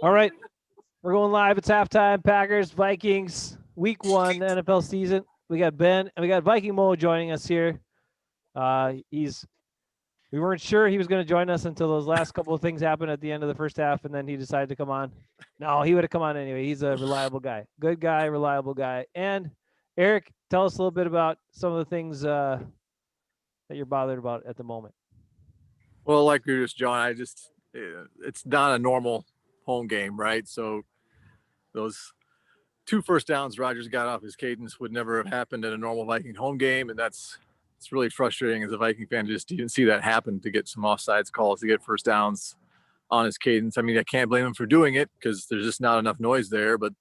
All right, we're going live. It's halftime. Packers, Vikings, week 1 NFL season. We got Ben and we got Viking Mo joining us here. We weren't sure he was going to join us until those last couple of things happened at the end of the first half, and then he decided to come on. No, he would have come on anyway. He's a reliable guy, good guy, reliable guy. And Eric, tell us a little bit about some of the things that you're bothered about at the moment. Well, like you're just John, it's not a normal home game, right? So those 2 first downs Rodgers got off his cadence would never have happened in a normal Viking home game, and it's really frustrating as a Viking fan to just didn't see that happen, to get some offsides calls, to get first downs on his cadence. I mean, I can't blame him for doing it because there's just not enough noise there, but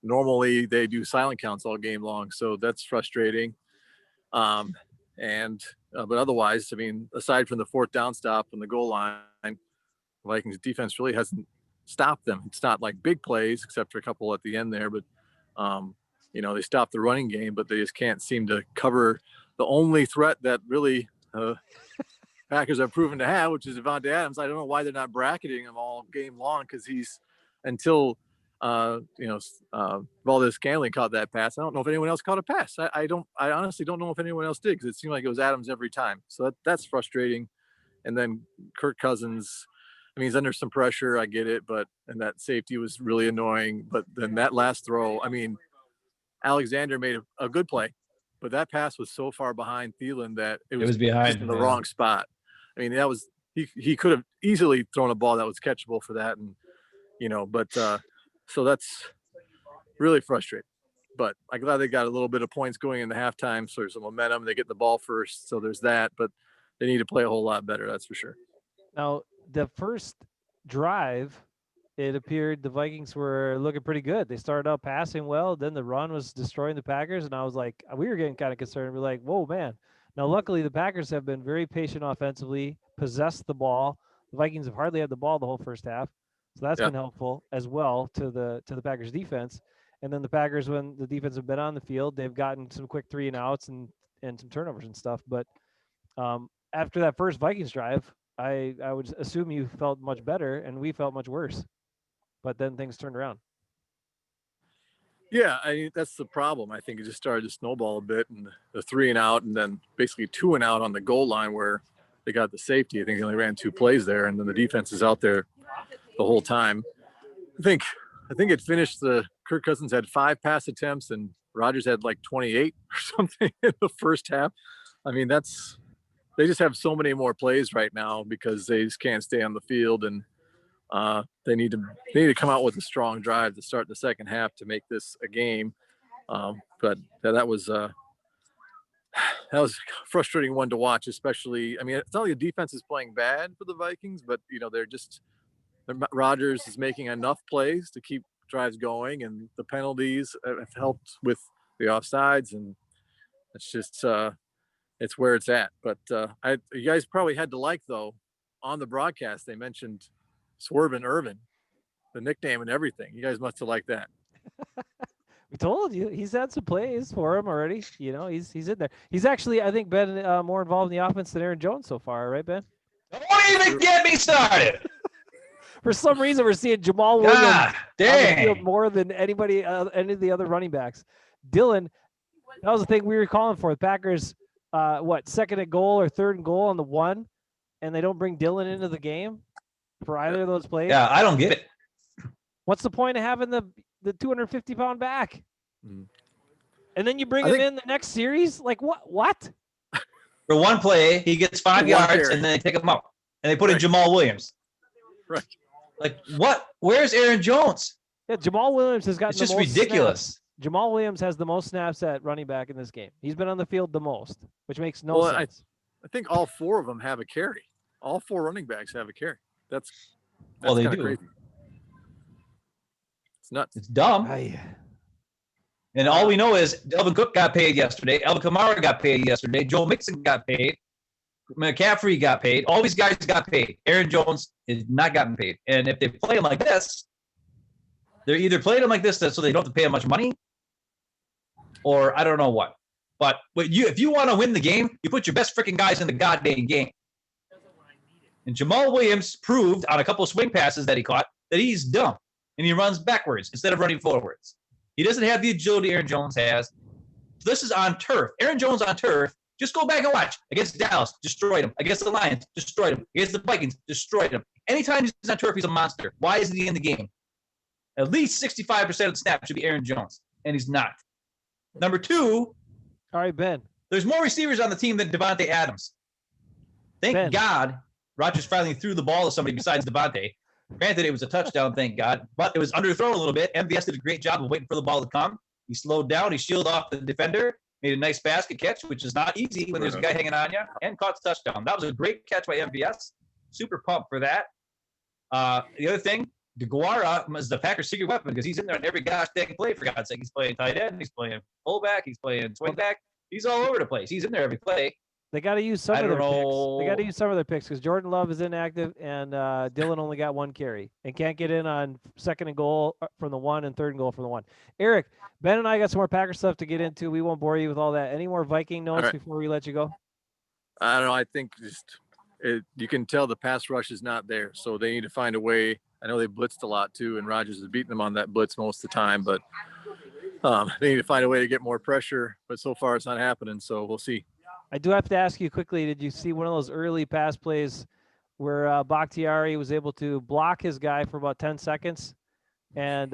normally they do silent counts all game long, so that's frustrating. But otherwise, I mean, aside from the 4th down stop on the goal line, Vikings defense really hasn't stopped them. It's not like big plays, except for a couple at the end there, but they stopped the running game, but they just can't seem to cover the only threat that really Packers have proven to have, which is Devontae Adams. I don't know why they're not bracketing him all game long, because he's until Valdez Scantling caught that pass. I don't know if anyone else caught a pass. I honestly don't know if anyone else did, because it seemed like it was Adams every time. So that's frustrating. And then Kirk Cousins, I mean, he's under some pressure. I get it, and that safety was really annoying. But then that last throw, I mean, Alexander made a good play, but that pass was so far behind Thielen that it was behind in the wrong spot. I mean, that was he could have easily thrown a ball that was catchable for that, and so that's really frustrating. But I'm glad they got a little bit of points going in the halftime, so there's some momentum. They get the ball first, so there's that. But they need to play a whole lot better, that's for sure. Now, the first drive, it appeared the Vikings were looking pretty good. They started out passing well. Then the run was destroying the Packers, and I was like, we were getting kind of concerned. We're like, whoa, man. Now, luckily, the Packers have been very patient offensively, possessed the ball. The Vikings have hardly had the ball the whole first half. So that's been helpful as well to the Packers defense. And then the Packers, when the defense have been on the field, they've gotten some quick 3 and outs and some turnovers and stuff. But after that first Vikings drive, I would assume you felt much better, and we felt much worse. But then things turned around. Yeah, I mean, that's the problem. I think it just started to snowball a bit, and the 3 and out, and then basically 2 and out on the goal line where they got the safety. I think they only ran 2 plays there, and then the defense is out there the whole time. I think it finished. The Kirk Cousins had 5 pass attempts, and Rodgers had like 28 or something in the first half. I mean, they just have so many more plays right now because they just can't stay on the field, and they need to come out with a strong drive to start the second half to make this a game. But that was a frustrating one to watch, especially. I mean, it's not like the defense is playing bad for the Vikings, but Rodgers is making enough plays to keep drives going, and the penalties have helped with the offsides, and it's just it's where it's at. But you guys probably had to though, on the broadcast they mentioned Swervin Irvin, the nickname and everything. You guys must have liked that. We told you he's had some plays for him already. He's in there. He's actually, I think, been more involved in the offense than Aaron Jones so far, right, Ben? Don't even get me started. For some reason, we're seeing Jamal Williams on the field more than any of the other running backs. Dylan, that was the thing we were calling for. The Packers, second and goal or third and goal on the 1, and they don't bring Dylan into the game for either of those plays. Yeah, I don't get it. What's the point of having the 250-pound back? And then you bring him in the next series? Like, what? For one play, he gets 5 yards, and then they take him up. And they put in Jamal Williams. Right. Like, what? Where's Aaron Jones? Yeah, Jamal Williams has gotten the most ridiculous. Snaps. Jamal Williams has the most snaps at running back in this game. He's been on the field the most, which makes no sense. I think all 4 of them have a carry. All 4 running backs have a carry. That's they do. Crazy. It's nuts. It's dumb. And all we know is Delvin Cook got paid yesterday. Alvin Kamara got paid yesterday. Joe Mixon got paid. McCaffrey got paid. All these guys got paid. Aaron Jones is not gotten paid. And if they play him like this, they're either playing him like this so they don't have to pay him much money, or I don't know what. But if you want to win the game, you put your best freaking guys in the goddamn game. And Jamal Williams proved on a couple of swing passes that he caught that he's dumb. and he runs backwards instead of running forwards. He doesn't have the agility Aaron Jones has. So this is on turf. Aaron Jones on turf. Just go back and watch. Against Dallas, destroyed him. Against the Lions, destroyed him. Against the Vikings, destroyed him. Anytime he's on turf, he's a monster. Why isn't he in the game? At least 65% of the snaps should be Aaron Jones, and he's not. Number two. All right, Ben. There's more receivers on the team than Devontae Adams. Thank God Rodgers finally threw the ball to somebody besides Devontae. Granted, it was a touchdown, thank God, but it was underthrown a little bit. MVS did a great job of waiting for the ball to come. He slowed down. He shielded off the defender, made a nice basket catch, which is not easy when there's a guy hanging on you, and caught the touchdown. That was a great catch by MVS. Super pumped for that. The other thing, DeGuara is the Packers' secret weapon because he's in there on every gosh dang play, for God's sake. He's playing tight end. He's playing fullback. He's playing swing back. He's all over the place. He's in there every play. They got to use some of their picks. They got to use some of their picks because Jordan Love is inactive and Dylan only got one carry and can't get in on second and goal from the 1 and third and goal from the 1. Eric, Ben and I got some more Packer stuff to get into. We won't bore you with all that. Any more Viking notes before we let you go? I don't know. I think you can tell the pass rush is not there, so they need to find a way. I know they blitzed a lot too, and Rodgers is beating them on that blitz most of the time, but they need to find a way to get more pressure. But so far, it's not happening. So we'll see. I do have to ask you quickly, did you see one of those early pass plays where Bakhtiari was able to block his guy for about 10 seconds and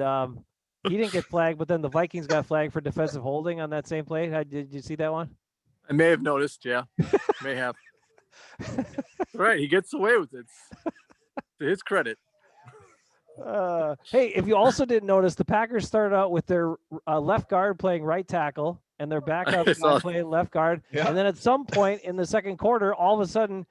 he didn't get flagged, but then the Vikings got flagged for defensive holding on that same play? Did you see that one? I may have noticed, yeah. May have. Right, he gets away with it. To his credit. Hey, if you also didn't notice, the Packers started out with their left guard playing right tackle and their backup playing left guard. Yeah. And then at some point in the second quarter, all of a sudden,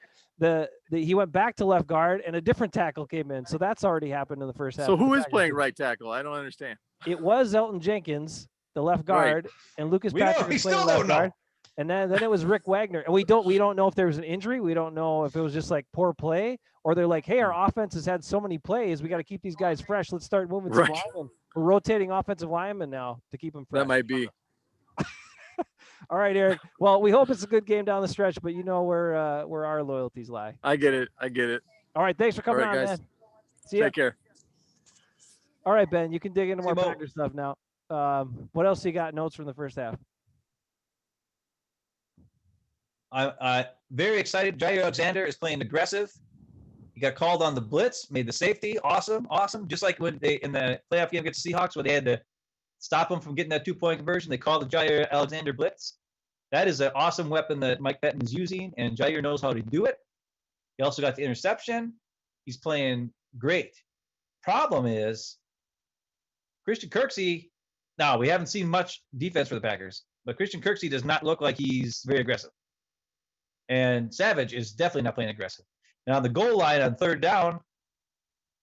he went back to left guard and a different tackle came in. So that's already happened in the first half. So who is playing right tackle? I don't understand. It was Elton Jenkins, the left guard, and Lucas Patrick was playing left guard. And then it was Rick Wagner. And we don't know if there was an injury. We don't know if it was just like poor play or they're like, hey, our offense has had so many plays. We got to keep these guys fresh. Let's start moving some linemen. We're rotating offensive linemen now to keep them fresh. That might be. All right, Eric. Well, we hope it's a good game down the stretch, but you know where our loyalties lie. I get it. All right, thanks for coming on, guys. man. See ya. Take care. All right, Ben, you can dig into more Packer stuff now. What else you got? Notes from the first half? I'm very excited. Jair Alexander is playing aggressive. He got called on the blitz, made the safety. Awesome. Just like when they in the playoff game against the Seahawks, where they had to stop him from getting that 2-point conversion. They called the Jair Alexander blitz. That is an awesome weapon that Mike Pettin is using, and Jair knows how to do it. He also got the interception. He's playing great. Problem is, Christian Kirksey, now we haven't seen much defense for the Packers, but Christian Kirksey does not look like he's very aggressive. And Savage is definitely not playing aggressive. Now, on the goal line on third down,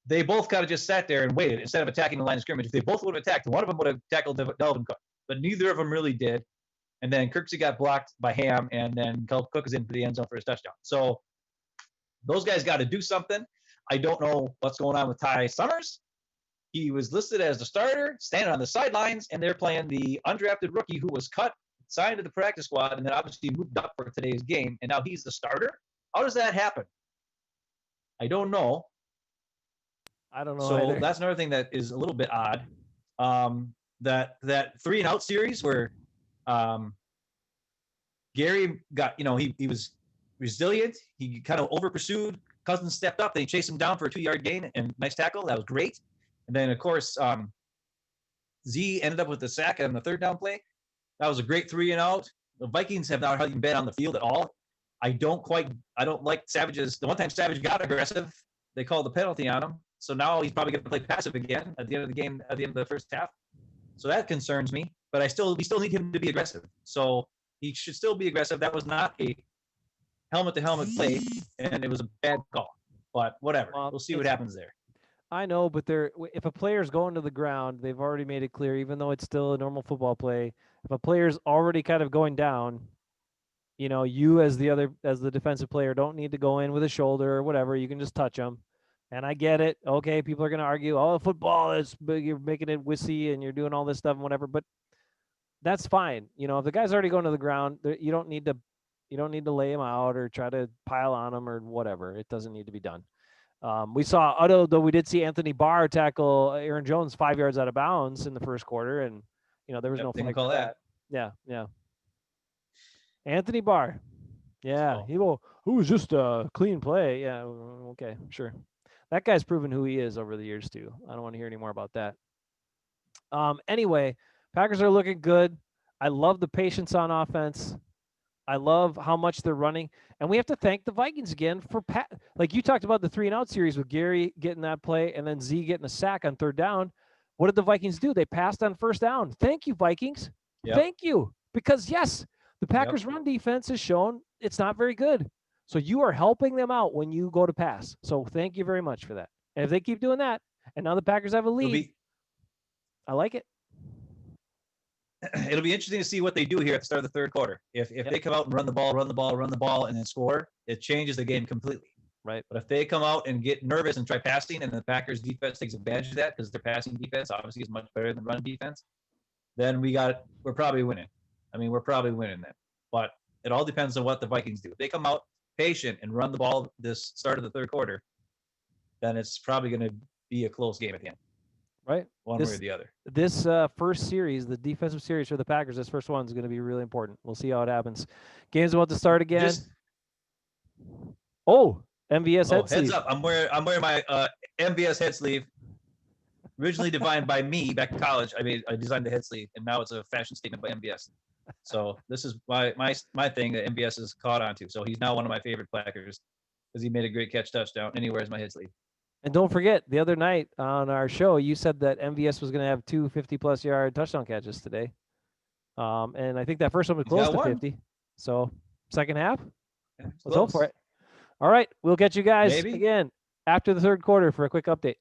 they both kind of just sat there and waited instead of attacking the line of scrimmage. If they both would have attacked, one of them would have tackled Delvin Cook, but neither of them really did. And then Kirksey got blocked by Ham, and then Cook is into the end zone for his touchdown. So those guys got to do something. I don't know what's going on with Ty Summers. He was listed as the starter, standing on the sidelines, and they're playing the undrafted rookie who was cut, signed to the practice squad, and then obviously moved up for today's game, and now he's the starter? How does that happen? I don't know. I don't know. So either. That's another thing that is a little bit odd. That 3-and-out series where Gary got, he was resilient. He kind of over pursued. Cousins stepped up. They chased him down for a 2-yard gain and nice tackle. That was great. And then of course Z ended up with the sack on the third down play. That was a great 3-and-out. The Vikings have not even been on the field at all. I don't like Savage's. The one time Savage got aggressive, they called the penalty on him. So now he's probably going to play passive again at the end of the game, at the end of the first half. So that concerns me. But we still need him to be aggressive. So he should still be aggressive. That was not a helmet-to-helmet play, and it was a bad call. But whatever. We'll see what happens there. I know, but if a player's going to the ground, they've already made it clear, even though it's still a normal football play, if a player's already kind of going down, you as the defensive player don't need to go in with a shoulder or whatever. You can just touch them. And I get it. Okay, people are going to argue, football is big, you're making it wussy and you're doing all this stuff and whatever, but that's fine. If the guy's already going to the ground, you don't need to lay him out or try to pile on him or whatever. It doesn't need to be done. We saw, although we did see Anthony Barr tackle Aaron Jones 5 yards out of bounds in the first quarter, and there was no Didn't flag call for that. Yeah, yeah. Anthony Barr. Yeah, So, who was just a clean play. Yeah, okay, sure. That guy's proven who he is over the years too. I don't want to hear any more about that. Anyway, Packers are looking good. I love the patience on offense. I love how much they're running, and we have to thank the Vikings again for like you talked about the 3-and-out series with Gary getting that play and then Z getting a sack on third down. What did the Vikings do? They passed on first down. Thank you, Vikings. yep. Thank you, because yes, the Packers' Yep. run defense has shown it's not very good. So you are helping them out when you go to pass. So thank you very much for that. And if they keep doing that, and now the Packers have a lead, I like it. It'll be interesting to see what they do here at the start of the third quarter. If they come out and run the ball, and then score, it changes the game completely. Right. But if they come out and get nervous and try passing, and the Packers defense takes advantage of that because their passing defense obviously is much better than run defense, then we're probably winning. I mean, we're probably winning then. But it all depends on what the Vikings do. If they come out patient and run the ball this start of the third quarter, then it's probably going to be a close game at the end. Right. One way or the other. This first series, the defensive series for the Packers, this first one is going to be really important. We'll see how it happens. Game's about to start again. MVS head sleeve. Heads up! I'm wearing my MVS head sleeve. Originally designed by me back in college. I designed the head sleeve, and now it's a fashion statement by MVS. So this is my thing that MVS has caught on to. So he's now one of my favorite Packers because he made a great catch touchdown, and he wears my head sleeve. And don't forget, the other night on our show, you said that MVS was going to have 2 50-plus yard touchdown catches today. And I think that first one was close to 50. So second half, let's hope for it. All right, we'll get you guys again after the third quarter for a quick update.